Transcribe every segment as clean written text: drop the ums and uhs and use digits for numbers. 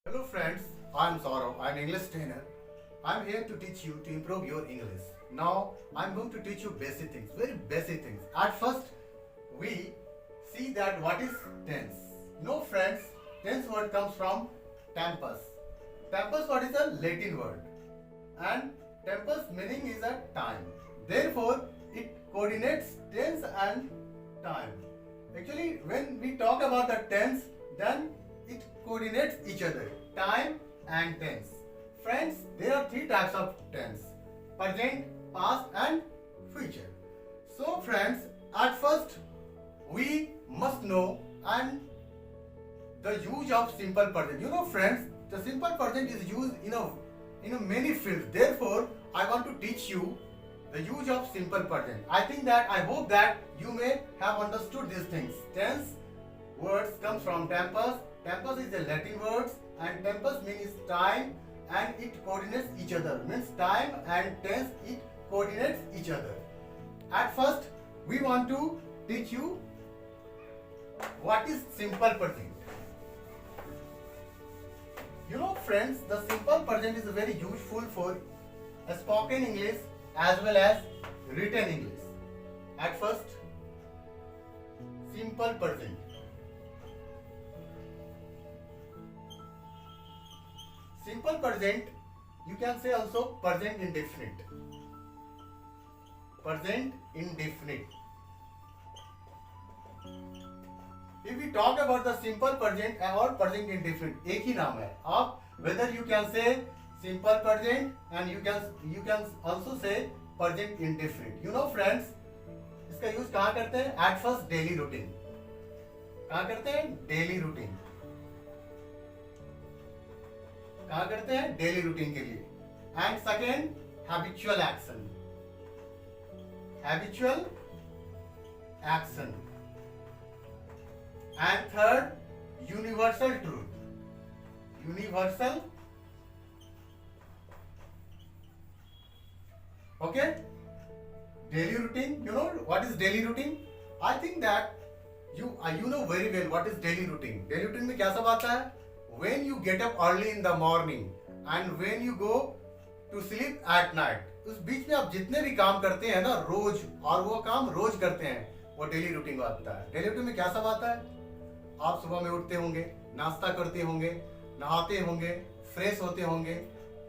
Hello friends, I'm Saurav. I'm English trainer. I'm here to teach you to improve your English. Now I'm going to teach you basic things, very basic things. At first, we see that what is tense. No friends, tense word comes from tempus. Tempus what is a Latin word and tempus meaning is a time. Therefore, it coordinates tense and time. Actually, when we talk about the tense, then it coordinates each other, time and tense. Friends, there are three types of tense: present, past and future. So friends, at first we must know and the use of simple present. You know friends, the simple present is used in a many fields. Therefore, I want to teach you the use of simple present. I hope that you may have understood these things. Tense words comes from tempus. Tempus is a Latin word and tempus means time and it coordinates each other. Means time and tense it coordinates each other. At first, we want to teach you what is simple present. You know friends, the simple present is very useful for spoken English as well as written English. At first, simple present. Simple present, you can say also present indefinite. Present indefinite. If we talk about the simple present or present indefinite, एक ही नाम है. आप whether you can say simple present and you can also say present indefinite. You know friends, इसका use कहाँ करते हैं? At first daily routine. कहाँ करते हैं? Daily routine. कहाँ करते हैं? Daily routine के लिए. And second, habitual action. Habitual action. And third, universal truth. Universal. Okay? Daily routine. You know what is daily routine? I think that you know very well what is daily routine. Daily routine में क्या सब आता है? When you get up early in the morning and when you go to sleep at night. उस बीच में आप जितने भी काम करते हैं ना रोज और वो काम रोज करते हैं वो डेली रूटीन में आता है. डेली रूटीन में क्या सब आता है? आप सुबह में उठते होंगे, नाश्ता करते होंगे, नहाते होंगे, फ्रेश होते होंगे,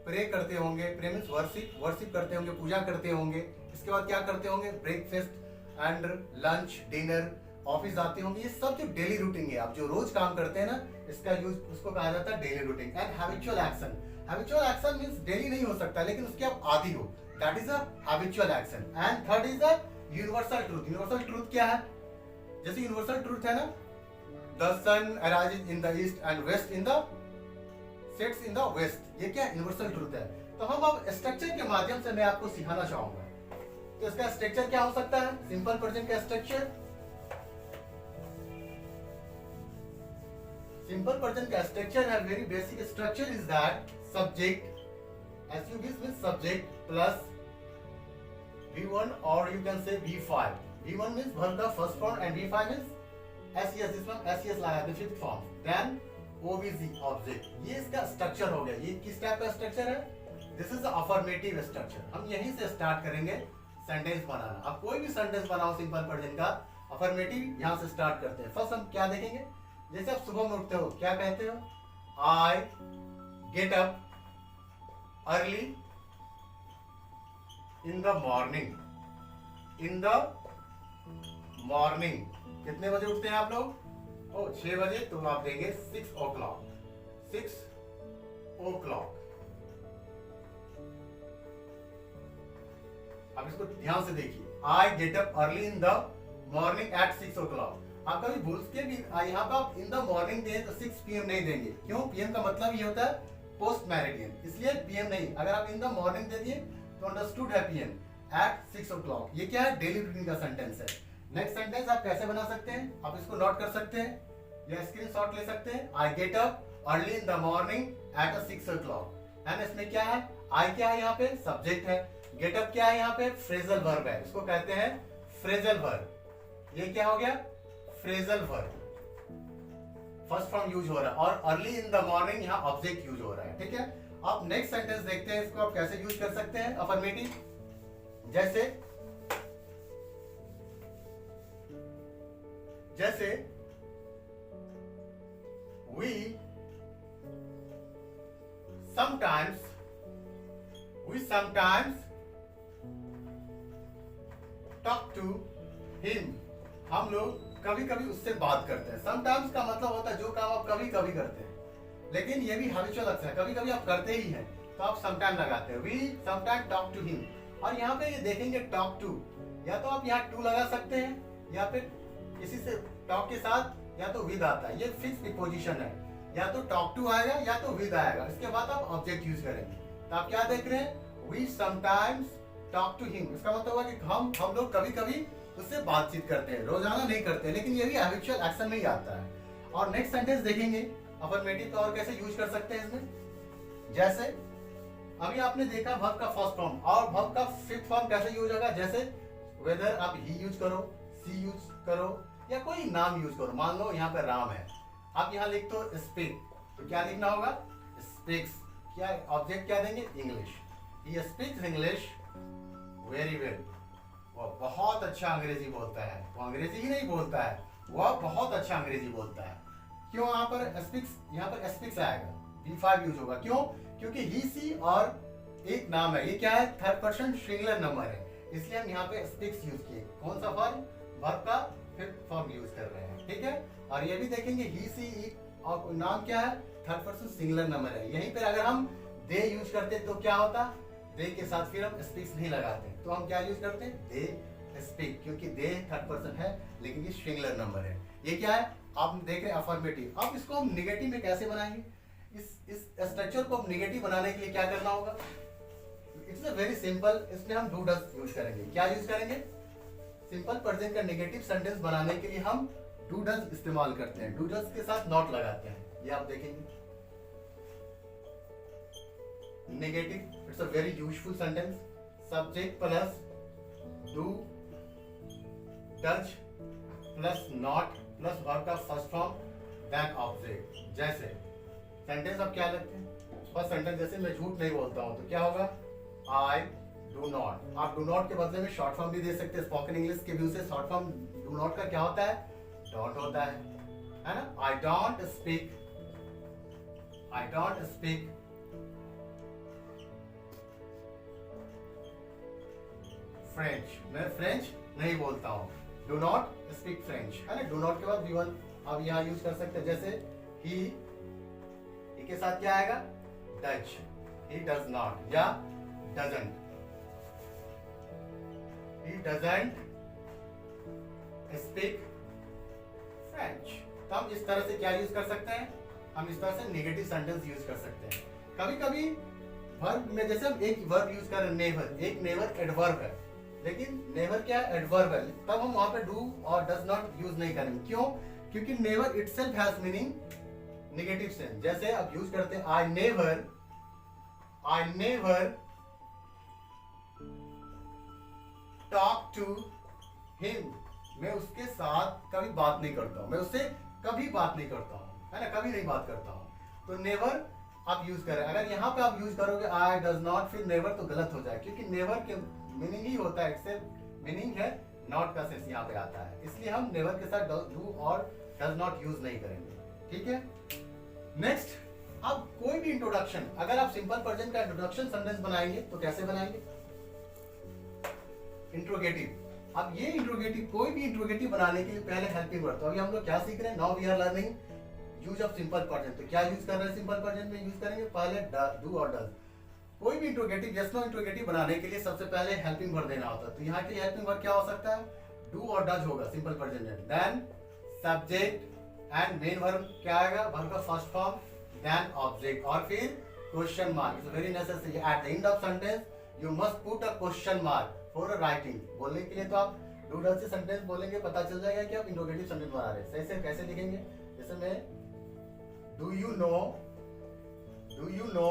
प्रे करते होंगे. प्रे मीन्स वर्शिप करते होंगे, पूजा करते होंगे. इसके बाद क्या करते होंगे? Breakfast and lunch, dinner, office जाते होंगे. ये सब जो डेली रूटीन है, आप जो रोज काम करते हैं ना, इसका यूज उसको कहा जाता है daily routine. And habitual action. Habitual action means daily नहीं हो सकता लेकिन उसके आप आदी हो. That is a habitual action. And third is a universal truth. Universal truth क्या है? जैसे यूनिवर्सल ट्रूथ है ना, the sun arises in the east and west in the sets in the west. ये क्या यूनिवर्सल ट्रूथ है? तो हम अब स्ट्रक्चर के माध्यम से मैं आपको सिखाना चाहूंगा. तो इसका स्ट्रक्चर क्या हो सकता है? सिंपल प्रेजेंट का स्ट्रक्चर. सिंपल प्रेजेंट का स्ट्रक्चर है, very basic structure is that subject, SUBs means subject plus V1 or you can say V5. V1 means verb का first form and V5 means SES. this one SES लगा दे fifth form. Then OBZ object. ये इसका structure हो गया. ये किस type का structure है? This is the affirmative structure. हम यहीं से स्टार्ट करेंगे सेंटेंस बनाना. आप कोई भी सेंटेंस बनाओ सिंपल प्रेजेंट का, अफर्मेटिव यहाँ से स्टार्ट करते हैं. फर्स्ट हम क्या देखेंगे? जैसे आप सुबह में उठते हो, क्या कहते हो? आई get up early in the morning. In the morning. कितने बजे उठते हैं आप लोग? 6 बजे. तो आप देंगे 6 o'clock. 6 o'clock. अब इसको ध्यान से देखिए. I get up early in the morning at 6 o'clock. आप कभी भूल के भी यहाँ पे आप इन द मॉर्निंग दें तो 6 PM नहीं देंगे. क्यों? PM का मतलब ये होता है पोस्ट मैरिडियन, इसलिए PM नहीं. अगर आप इन द मॉर्निंग दे दिए तो अंडरस्टूड है PM एट 6 o'clock. ये क्या है? डेली रूटीन का सेंटेंस है. नेक्स्ट सेंटेंस आप कैसे बना सकते हैं? आप इसको नोट कर सकते हैं या स्क्रीनशॉट ले सकते हैं. I get up early in the morning at 6 o'clock. And इसमें क्या है? आई क्या है? यहाँ पे सब्जेक्ट है. गेट अप क्या है? यहाँ पे फ्रेजल वर्ब है. इसको कहते हैं फ्रेजल वर्ब. ये क्या हो गया? Phrasal verb. First form use हो रहा है, और अर्ली इन द मॉर्निंग यहाँ ऑब्जेक्ट यूज हो रहा है, ठीक है। अब नेक्स्ट सेंटेंस देखते हैं, इसको आप कैसे यूज कर सकते हैं अफर्मेटिव। जैसे we sometimes talk to him, हम लोग कभी कभी उससे बात करते हैं। समटाइम्स का मतलब होता है जो काम आप कभी कभी करते हैं, लेकिन ये भी हैबिचुअल अक्सर है, कभी कभी आप करते ही हैं तो आप समटाइम लगाते हैं। We sometime talk to him, और यहाँ पे ये देखेंगे टॉक टू, या तो आप यहाँ टू लगा सकते हैं, या फिर किसी से टॉक के साथ या तो विद आता है, ये फिक्स प्रीपोजिशन है, या तो टॉक टू आएगा या तो विद आएगा, इसके बाद आप ऑब्जेक्ट यूज करेंगे। तो आप क्या देख रहे हैं, we sometimes talk to him, इसका मतलब हुआ कि हम लोग कभी कभी उससे बातचीत करते हैं, रोजाना नहीं करते, लेकिन ये भी हैबिचुअल एक्शन में ही आता है। और नेक्स्ट सेंटेंस देखेंगे अफर्मेटिव तो और कैसे यूज कर सकते हैं इसमें। जैसे अभी आपने देखा वर्ब का फर्स्ट फॉर्म, और वर्ब का फिफ्थ फॉर्म कैसे यूज होगा। जैसे वेदर आप ही यूज करो, सी यूज करो, या कोई नाम यूज करो। मान लो यहाँ पे राम है, आप यहाँ लिख दो स्पीक, तो क्या लिखना होगा, स्पीक्स। क्या ऑब्जेक्ट क्या देंगे, English. He speaks English very well, वो बहुत अच्छा अंग्रेजी बोलता है। वो अंग्रेजी ही नहीं बोलता है, वह बहुत अच्छा अंग्रेजी बोलता है। क्यों यहाँ पर स्पीक्स, यहाँ पर स्पीक्स आएगा, V5 यूज होगा। क्यों, क्योंकि ही सी और एक नाम है, ये क्या है, थर्ड पर्सन सिंगुलर नंबर है, इसलिए हम यहाँ पे स्पीक्स यूज किए। कौन सा फॉर्म, वर्ब का फिफ्थ फॉर्म यूज कर रहे हैं, ठीक है। और ये भी देखेंगे ही सी, और नाम क्या है, थर्ड पर्सन सिंगुलर नंबर है। यहीं पर अगर हम दे यूज करते तो क्या होता, दे के साथ फिर हम स्पीक्स नहीं लगाते, तो हम क्या यूज करते हैं, दे स्पीक, क्योंकि दे थर्ड पर्सन है लेकिन ये सिंगुलर नंबर है। ये क्या है, आप देख रहे हैं अफर्मेटिव। अब इसको हम निगेटिव में कैसे बनाएंगे, इस स्ट्रक्चर को निगेटिव बनाने के लिए क्या करना होगा, इट्स अ वेरी सिंपल। इसमें हम डू डज यूज करेंगे। क्या यूज करेंगे, सिंपल प्रेजेंट का नेगेटिव सेंटेंस बनाने के लिए हम डू डज इस्तेमाल करते हैं। डू डज के साथ नॉट लगाते हैं, ये आप देखेंगे। Negative, it's a very useful sentence. Subject plus do does plus not plus verb का फर्स्ट फॉर्म देन ऑब्जेक्ट। जैसे सेंटेंस अब क्या लगते हैं, फर्स्ट सेंटेंस जैसे मैं झूठ नहीं बोलता हूं, तो क्या होगा, आई डू नॉट। आप डू नॉट के बदले में शॉर्ट फॉर्म भी दे सकते हैं। स्पोकन इंग्लिश के व्यू से शॉर्ट फॉर्म डू नॉट का क्या होता है, डोंट होता है ना। I don't speak, I don't speak French, मैं फ्रेंच नहीं बोलता हूँ। डू नॉट स्पीक फ्रेंच, है ना। डू नॉट के बाद V1 आप यहाँ यूज कर सकते हैं। जैसे ही के साथ क्या आएगा, डज, ही डज नॉट, या doesn't, he doesn't speak French. तो हम इस तरह से क्या यूज कर सकते हैं, हम इस तरह से नेगेटिव सेंटेंस यूज कर सकते हैं। कभी कभी वर्ब में जैसे हम एक वर्ब यूज कर रहे हैं, नेवर, एक नेवर एडवर्ब है, लेकिन नेवर क्या है, एडवर्ब है, तब हम वहां पे डू और डज नॉट यूज नहीं करेंगे। क्यों, क्योंकि never itself has meaning negative sense. जैसे आप यूज करते हैं I never talk to him, मैं उसके साथ कभी बात नहीं करता हूं, मैं उससे कभी बात नहीं करता हूं, है ना, कभी नहीं बात करता हूं। तो नेवर आप यूज करें। अगर यहाँ पे आप यूज करोगे आई डज नॉट फिर नेवर, तो गलत हो जाए, क्योंकि नेवर के मीनिंग ही होता है, इटसेल्फ मीनिंग है, नॉट का सेंस यहाँ पे आता है, इसलिए हम नेवर के साथ डू और डज नॉट यूज नहीं करेंगे, ठीक है। नेक्स्ट, अब कोई भी इंट्रोडक्शन, अगर आप सिंपल प्रेजेंट का इंट्रोडक्शन सेंटेंस बनाएंगे तो कैसे बनाएंगे, इंट्रोगेटिव। अब ये इंट्रोगेटिव, कोई भी इंट्रोगेटिव बनाने के लिए पहले हेल्पिंग वर्ब। तो अभी हम लोग क्या सीख रहे हैं, now we are learning use of simple present. तो क्या यूज कर रहे हैं सिंपल प्रेजेंट में, यूज करेंगे पहले डू और डज। कोई भी इंट्रोगेटिव, यस नो इंट्रोगेटिव बनाने के लिए सबसे पहले हेल्पिंग वर्ब देना होता है। तो यहाँ के हेल्पिंग वर्ब क्या हो सकता है, डू और डज होगा सिंपल प्रेजेंट में। Then subject and main verb क्या आएगा, वर्ब का फर्स्ट फॉर्म, देन ऑब्जेक्ट, और फिर question mark. It's very necessary at the end of sentence you must put a question mark for writing. बोलने के लिए तो आप डू डज से सेंटेंस बोलेंगे, पता चल जाएगा कि आप इंट्रोगेटिव सेंटेंस बना रहे हैं। सही से कैसे लिखेंगे, जैसे मैं do you know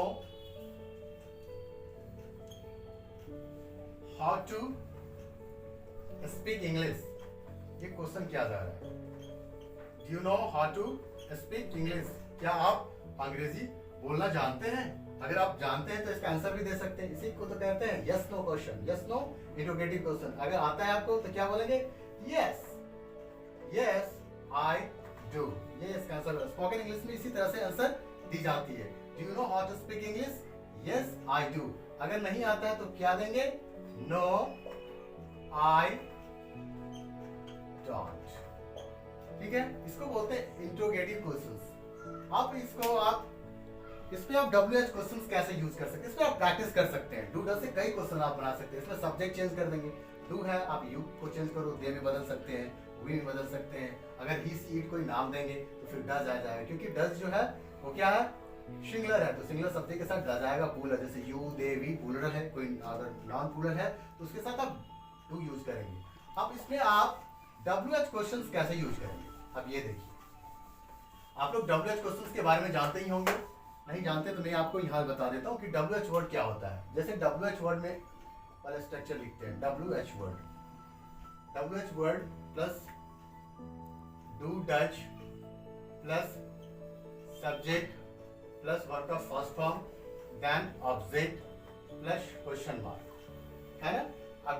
how to speak English, ये क्वेश्चन किया जा रहा है। Do you know how to speak English, क्या आप अंग्रेजी बोलना जानते हैं? अगर आप जानते हैं तो इसका आंसर भी दे सकते हैं, इसी को तो कहते हैं yes no question, yes no interrogative question. अगर आता है आपको तो क्या बोलेंगे? यस, यस आई डू, ये इसका आंसर है। स्पोकन इंग्लिश में इसी तरह से आंसर दी जाती है। Do you know how to speak English? Yes I do. अगर नहीं आता है तो क्या देंगे? No I don't. ठीक है, इसको बोलते हैं इंट्रोगेटिव क्वेश्चंस। आप इस पे आप WH क्वेश्चंस कैसे यूज कर सकते हैं, इस पे आप प्रैक्टिस कर सकते हैं। डू डज से कई क्वेश्चन आप बना सकते हैं। इसमें सब्जेक्ट चेंज कर देंगे। डू है, आप यू को चेंज करो, दे में बदल सकते हैं, वी में बदल सकते हैं। अगर ही सी इट कोई नाम देंगे तो फिर डज आ जाएगा, क्योंकि डज जो है वो क्या है? सिंगुलर है, तो सिंगुलर सब्जेक्ट के साथ डज आएगा। प्लूरल जैसे यू, दे, वी प्लूरल है, कोई अगर नॉन प्लूरल है तो उसके साथ आप डू यूज करेंगे। अब इसमें आप WH क्वेश्चंस कैसे यूज करेंगे? अब ये देखिए, आप लोग WH क्वेश्चंस के बारे में जानते ही होंगे। नहीं जानते तो मैं आपको यहाँ बता देता हूँ कि WH वर्ड क्या होता है। जैसे WH वर्ड में पहले स्ट्रक्चर लिखते हैं। WH word plus do does plus subject plus verb का first form then object plus question mark, है ना। अब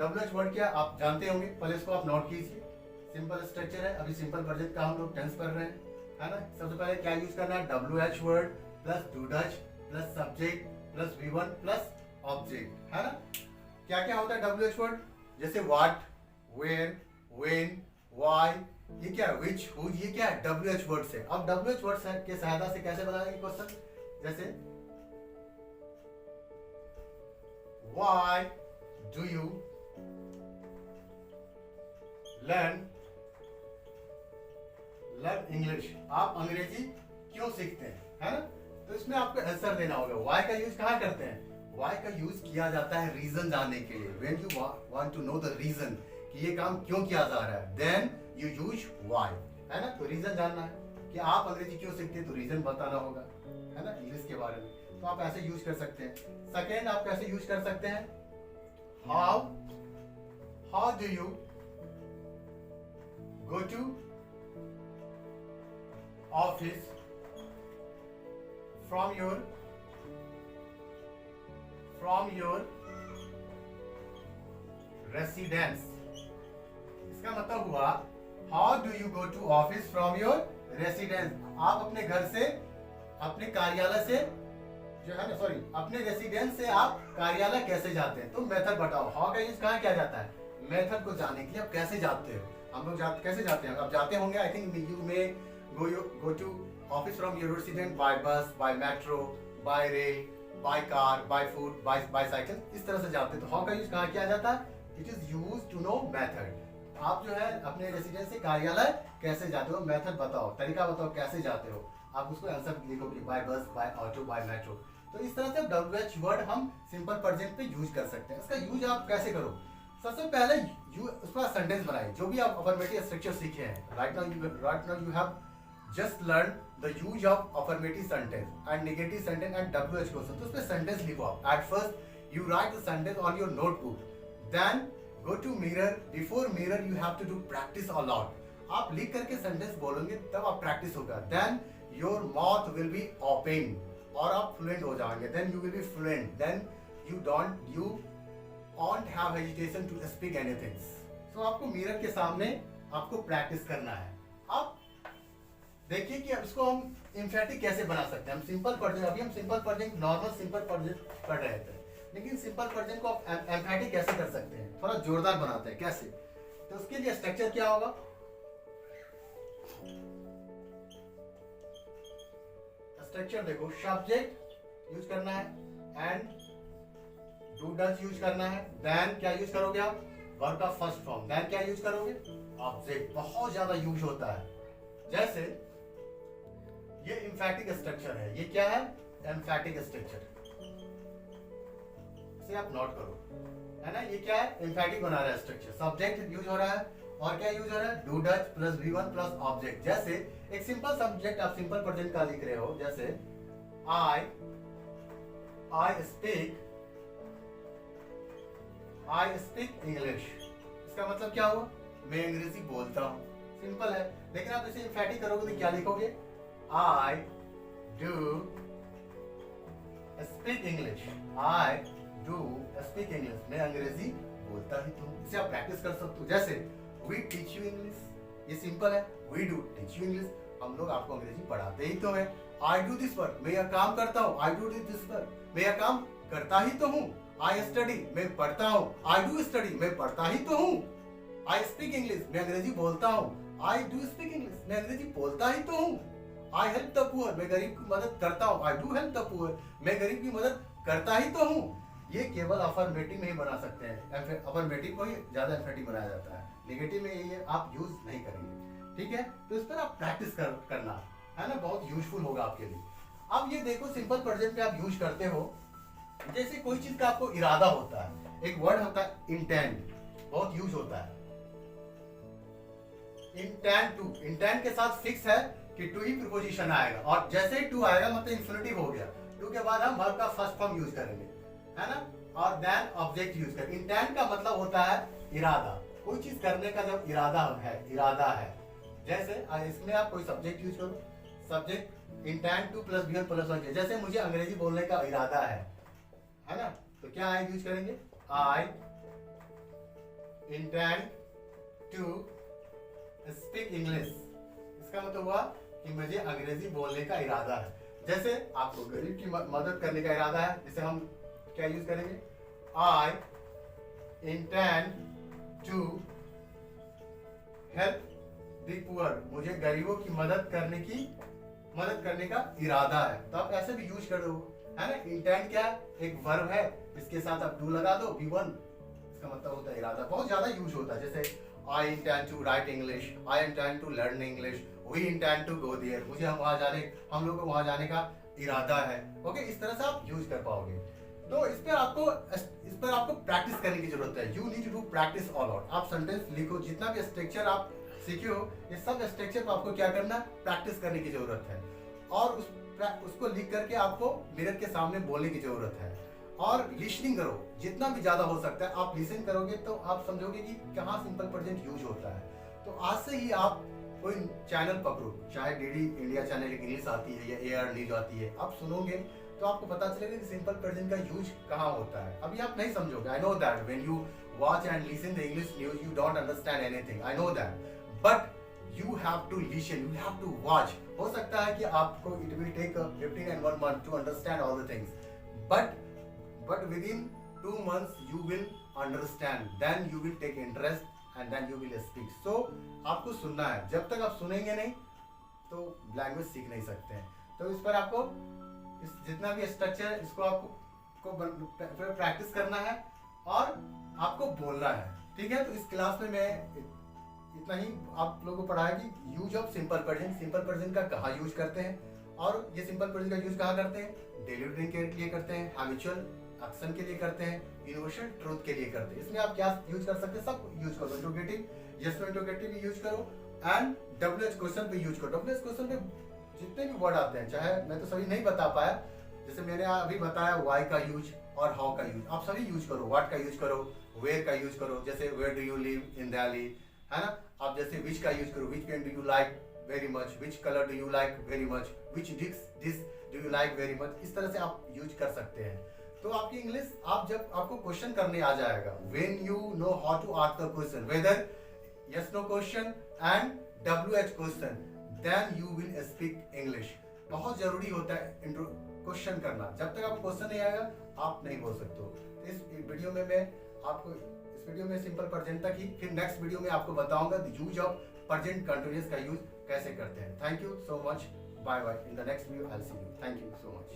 WH वर्ड क्या आप जानते होंगे, पहले इसको आप नोट कीजिए। सिंपल स्ट्रक्चर है, अभी सिंपल प्रेजेंट का हम लोग टेंस कर रहे हैं, है ना। सबसे पहले क्या यूज करना है? WH word plus do does plus subject plus V1 plus object, है ना। क्या क्या होता है WH वर्ड? जैसे व्हाट, वेयर, व्हेन, व्हाई, ये क्या है? व्हिच, हुज, ये क्या है? WH वर्ड से। अब WH वर्ड के सहायता से कैसे बनाएंगे क्वेश्चन? जैसे why do you learn English, आप अंग्रेजी क्यों सीखते हैं, है ना। तो इसमें आपको आंसर देना होगा। व्हाई का यूज कहाँ करते हैं? व्हाई का यूज किया जाता है रीजन जानने के लिए। When you want to know the reason कि ये काम क्यों किया जा रहा है, देन यू यूज व्हाई, है ना। तो रीजन जानना है कि आप अंग्रेजी क्यों सीखते हैं, तो रीजन बताना होगा, है ना, इंग्लिश के बारे में। तो आप ऐसे यूज कर सकते हैं। सेकेंड आप कैसे यूज कर सकते हैं? How do you go to office from your residence। इसका मतलब हुआ how do you go to office from your residence। आप अपने घर से, अपने कार्यालय से जो है ना, सॉरी, अपने रेसिडेंस से आप कार्यालय कैसे जाते हैं। तो मेथड बताओ। हाउ का यूज कहाँ किया जाता है? मेथड को जानने के लिए आप कैसे जाते हो। हम लोग कैसे जाते हैं? आप जाते होंगे, I think you may go to office from your residence by bus, by metro, by rail, by car, by foot, by bicycle, इस तरह से जाते हैं। तो हाउ का यूज कहाँ किया जाता है? It is use to know method. आप जो है अपने रेसिडेंस से कार्यालय कैसे जाते हो, मेथड बताओ, तरीका बताओ कैसे जाते हो। आप उसको आंसर लिखोगे बाय बस, बाय ऑटो, बाय मेट्रो। तो इस तरह से WH वर्ड हम सिंपल प्रेजेंट पे यूज कर सकते हैं। इसका यूज आप कैसे करो? सबसे पहले उसका सेंटेंस बनाइए, जो भी आप अफर्मेटिव स्ट्रक्चर सीखे हैं। Right now you have just learn the use of affirmative sentence and negative sentence and WH question. तो उसमें सेंटेंस लिखो आप। At first you write the sentence on your notebook, then go to mirror. Before mirror you have to do practice a lot. आप लिख करके sentence बोलोगे तब आप प्रैक्टिस होगा। Then your mouth will be open और आप फ्लुएंट हो जाएंगे। Then you will be fluent. Then you won't have hesitation to speak anything। So आपको मिरर के सामने आपको प्रैक्टिस करना है। अब देखिए कि अब इसको हम एम्फेटिक कैसे बना सकते हैं। हम सिंपल प्रेजेंट, अभी हम simple present, normal simple present पढ़ रहे थे, लेकिन सिंपल प्रेजेंट को आप एम्फेटिक कैसे कर सकते हैं, थोड़ा जोरदार बनाते हैं कैसे। तो उसके लिए स्ट्रक्चर क्या होगा? स्ट्रक्चर देखो, सब्जेक्ट यूज करना है एंड डू डज यूज करना है। देन क्या यूज करोगे आप? वर्ब का फर्स्ट फॉर्म। देन क्या यूज करोगे? ऑब्जेक्ट। बहुत ज्यादा यूज होता है। जैसे ये एम्फेटिक स्ट्रक्चर है। ये क्या है? Emphatic structure. इसे आप नोट करो, है ना। ये क्या है? एम्फेटिक बना रहा है स्ट्रक्चर। सब्जेक्ट यूज हो रहा है और क्या यूज हो रहा है? Do does plus V1 plus object. जैसे एक सिंपल सब्जेक्ट आप सिंपल प्रेजेंट का लिख रहे हो, जैसे आई स्पीक इंग्लिश। इसका मतलब क्या हुआ? मैं अंग्रेजी बोलता हूँ। सिंपल है। लेकिन आप इसे एम्फेटिक करोगे तो क्या लिखोगे? I do speak English, I do speak English, मैं अंग्रेजी बोलता ही तो हूँ। इसे आप प्रैक्टिस कर सकते हो। जैसे वी टीच यू इंग्लिश, ये सिंपल है। We do teach you English, हम लोग आपको अंग्रेजी पढ़ाते ही तो है। आई डू दिस वर्क, मैं यह काम करता हूँ। आई डू दिस वर्क, मैं यह काम करता ही तो हूँ। आई स्टडी, मैं पढ़ता हूँ। आई डू स्टडी, मैं पढ़ता ही तो हूँ। आई स्पीक इंग्लिश, मैं अंग्रेजी बोलता हूँ। आई डू स्पीक इंग्लिश, मैं अंग्रेजी बोलता ही तो हूँ। आई हेल्प द पुअर, मैं गरीब की मदद करता हूँ। I do help the poor, मैं गरीब की मदद करता ही तो हूँ। ये केवल अफर्मेटिव में ही बना सकते हैं। अफर्मेटिव को ही ज्यादा एम्फेटिक बनाया जाता है, नेगेटिव में ये आप यूज नहीं करेंगे। ठीक है, तो इस पर आप प्रैक्टिस करना है ना, बहुत यूजफुल होगा आपके लिए। अब ये देखो, सिंपल प्रेजेंट में आप यूज करते हो, जैसे कोई चीज का आपको इरादा होता है। एक वर्ड होता है इंटेंट, बहुत यूज होता है। इंटेंट टू, इंटेंट के साथ फिक्स है कि टू ही प्रीपोजिशन आएगा, और जैसे ही टू आएगा मतलब इन्फिनिटिव हो गया। टू के बाद हम वर्ब का फर्स्ट फॉर्म यूज करेंगे, है ना, और देन ऑब्जेक्ट यूज करेंगे। इंटेंट का मतलब होता है इरादा, कोई चीज करने का जब इरादा है। जैसे इसमें आप कोई सब्जेक्ट यूज करो, subject intend to plus B plus one, जैसे मुझे अंग्रेजी बोलने का इरादा है ना, तो क्या आई यूज करेंगे? आई इंटेंट टू स्पीक इंग्लिश, इसका मतलब हुआ कि मुझे अंग्रेजी बोलने का इरादा है। जैसे आपको गरीब की मदद करने का इरादा है, जिसे हम क्या यूज करेंगे? I intend to help the poor, मुझे गरीबों की मदद करने का इरादा है। तो आप ऐसे भी यूज करो, है ना। इंटेंड क्या है? एक वर्ब है, इसके साथ आप टू लगा दो, V1, इसका मतलब होता है इरादा। बहुत ज्यादा यूज होता है। जैसे I intend to write English, I intend to learn English, we intend to go there, हम लोग को वहां जाने का इरादा है। ओके, इस तरह से आप यूज कर पाओगे। तो इस पर आपको प्रैक्टिस करने की जरूरत है। You need to practise all out. आप सेंटेंस लिखो, जितना भी स्ट्रक्चर आप सीखे हो, ये सब स्ट्रक्चर को आपको क्या करना है? प्रैक्टिस करने की जरूरत है। और उसको लिख करके आपको मिरर के सामने बोलने की जरूरत है। और लिसनिंग करो, जितना भी ज्यादा हो सकता है। आप लिसन करोगे तो आप समझोगे कि कहाँ सिंपल प्रेजेंट यूज होता है। तो आज से ही आप कोई चैनल पकड़ो, चाहे डीडी इंडिया चैनल इंग्लिश आती है या एआर न्यूज आती है, आप सुनोगे तो आपको पता चलेगा कि सिंपल प्रेजेंट का यूज कहाँ होता है। अभी आप नहीं समझोगे, I know that when you watch and listen the English news you don't understand anything, I know that, but you have to listen, you have to watch. हो सकता है कि आपको it will take 15 and 1 month to understand all the things, but within 2 months you will understand, then you will take interest and then you will speak. So आपको सुनना है, जब तक आप सुनेंगे नहीं तो लैंग्वेज सीख नहीं सकते हैं। तो इस पर आपको जितना भी स्ट्रक्चर है इसको आपको प्रैक्टिस करना है और आपको बोलना है। ठीक है, तो इस क्लास में मैं इतना ही आप लोगों को पढ़ाया कि यूज ऑफ सिंपल प्रेजेंट का कहाँ यूज करते हैं, और ये सिंपल प्रेजेंट का यूज कहाँ करते हैं? डेली रूटीन के लिए करते हैं, हैबिचुअल एक्शन के लिए करते हैं, यूनिवर्सल ट्रूथ के लिए करते हैं। इसमें आप क्या यूज कर सकते हैं? सब यूज करो। इंट्रोगेटिव, यस नो इंट्रोगेटिव भी यूज करो, एंड WH क्वेश्चन पे यूज करो। WH क्वेश्चन पे जितने भी वर्ड आते हैं, चाहे मैं तो सभी नहीं बता पाया, जैसे मैंने अभी बताया वाई का यूज और हाउ का यूज, आप सभी यूज करो। व्हाट का यूज करो, वेयर का यूज करो, जैसे where do you live in Delhi, है ना। आप जैसे विच का यूज करो, which pen do you like very much, which colour do you like very much, which dish do you like very much, इस तरह से आप यूज कर सकते हैं। तो आपकी इंग्लिश, आप जब आपको क्वेश्चन करने आ जाएगा, when you know how to ask the question, whether yes no question and WH question, then you will speak English. बहुत जरूरी होता है इंट्रो क्वेश्चन करना। जब तक आपको क्वेश्चन नहीं आएगा आप नहीं बोल सकते हो। तो इस वीडियो में मैं आपको सिंपल प्रेजेंट तक ही, फिर नेक्स्ट वीडियो में आपको बताऊंगा the use of present continuous का यूज कैसे करते हैं। Thank you so much, bye bye. In the next video I will see you. Thank you so much.